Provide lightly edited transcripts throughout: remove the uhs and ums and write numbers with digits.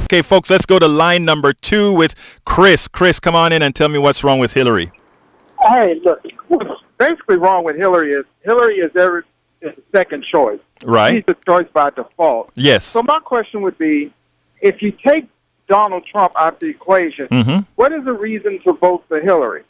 Okay, folks, let's go to line number 2 with Chris. Chris, come on in and tell me what's wrong with Hillary. Hey, look, what's basically wrong with Hillary is the second choice. Right. She's the choice by default. Yes. So my question would be, if you take Donald Trump out of the equation, what is the reason to vote for Hillary?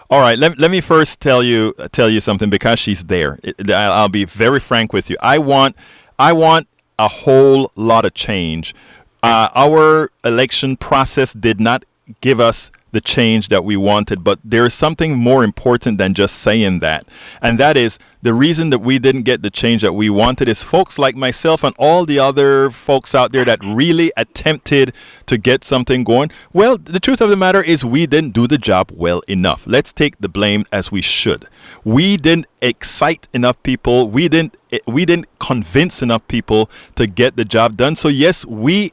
All right, let me first tell you something, because she's there. I'll be very frank with you. I want a whole lot of change. Our election process did not give us the change that we wanted, but there's something more important than just saying that. And that is, the reason that we didn't get the change that we wanted is folks like myself and all the other folks out there that really attempted to get something going. Well, the truth of the matter is we didn't do the job well enough. Let's take the blame as we should. We didn't excite enough people. We didn't convince enough people to get the job done. So yes,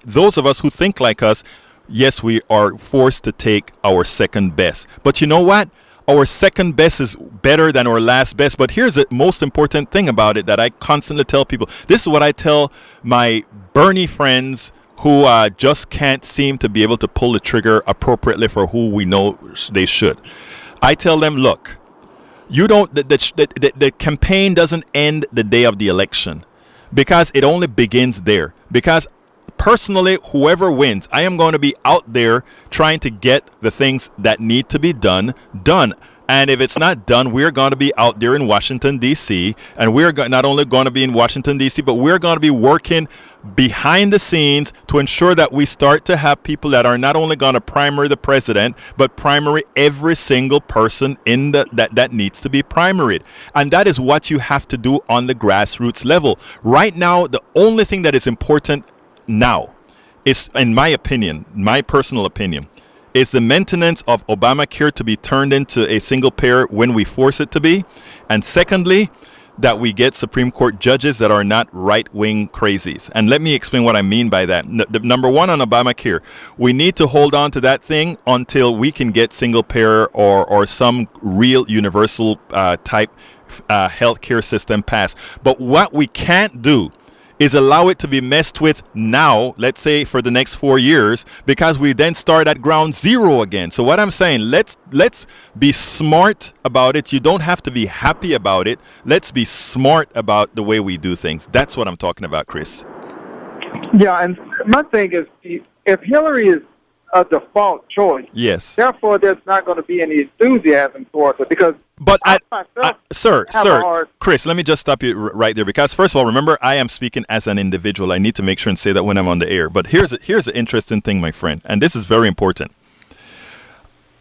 those of us who think like us, yes, we are forced to take our second best. But you know what? Our second best is better than our last best. But here's the most important thing about it that I constantly tell people. This is what I tell my Bernie friends who just can't seem to be able to pull the trigger appropriately for who we know they should. I tell them, look, the campaign doesn't end the day of the election, because it only begins there. Because personally, whoever wins, I am going to be out there trying to get the things that need to be done. And if it's not done, we're going to be out there in Washington, D.C. And we're not only going to be in Washington, D.C., but we're going to be working behind the scenes to ensure that we start to have people that are not only going to primary the president, but primary every single person in that needs to be primaried. And that is what you have to do on the grassroots level. Right now, the only thing that is important now is, in my opinion, my personal opinion, is the maintenance of Obamacare to be turned into a single payer when we force it to be. And secondly, that we get Supreme Court judges that are not right-wing crazies. And let me explain what I mean by that. Number one, on Obamacare, we need to hold on to that thing until we can get single payer or some real universal type healthcare system passed. But what we can't do is allow it to be messed with now, let's say for the next 4 years, because we then start at ground zero again. So what I'm saying, let's be smart about it. You don't have to be happy about it. Let's be smart about the way we do things. That's what I'm talking about, Chris. Yeah, and my thing is, if Hillary is a default choice, yes, therefore there's not going to be any enthusiasm towards it, because Sir, Chris, let me just stop you right there, because first of all, remember, I am speaking as an individual. I need to make sure and say that when I'm on the air. But here's the interesting thing, my friend, and this is very important.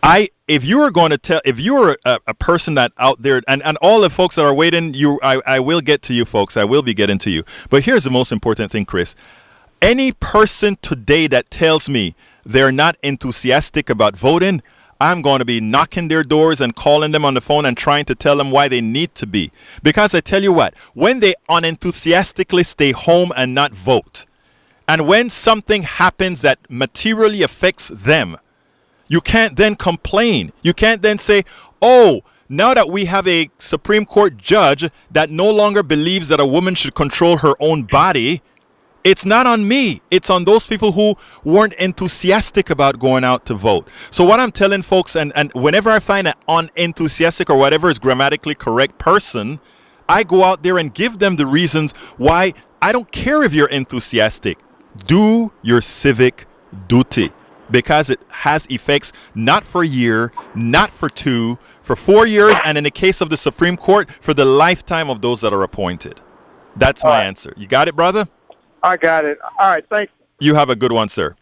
If you're a person that out there, and all the folks that are waiting, I will get to you folks. I will be getting to you. But here's the most important thing, Chris. Any person today that tells me they're not enthusiastic about voting, I'm going to be knocking their doors and calling them on the phone and trying to tell them why they need to be. Because I tell you what, when they unenthusiastically stay home and not vote, and when something happens that materially affects them, you can't then complain. You can't then say, oh, now that we have a Supreme Court judge that no longer believes that a woman should control her own body, it's not on me. It's on those people who weren't enthusiastic about going out to vote. So what I'm telling folks, and whenever I find an unenthusiastic or whatever is grammatically correct person, I go out there and give them the reasons why. I don't care if you're enthusiastic. Do your civic duty, because it has effects not for a year, not for 2, for 4 years, and in the case of the Supreme Court, for the lifetime of those that are appointed. That's my answer. You got it, brother? I got it. All right, thanks. You have a good one, sir.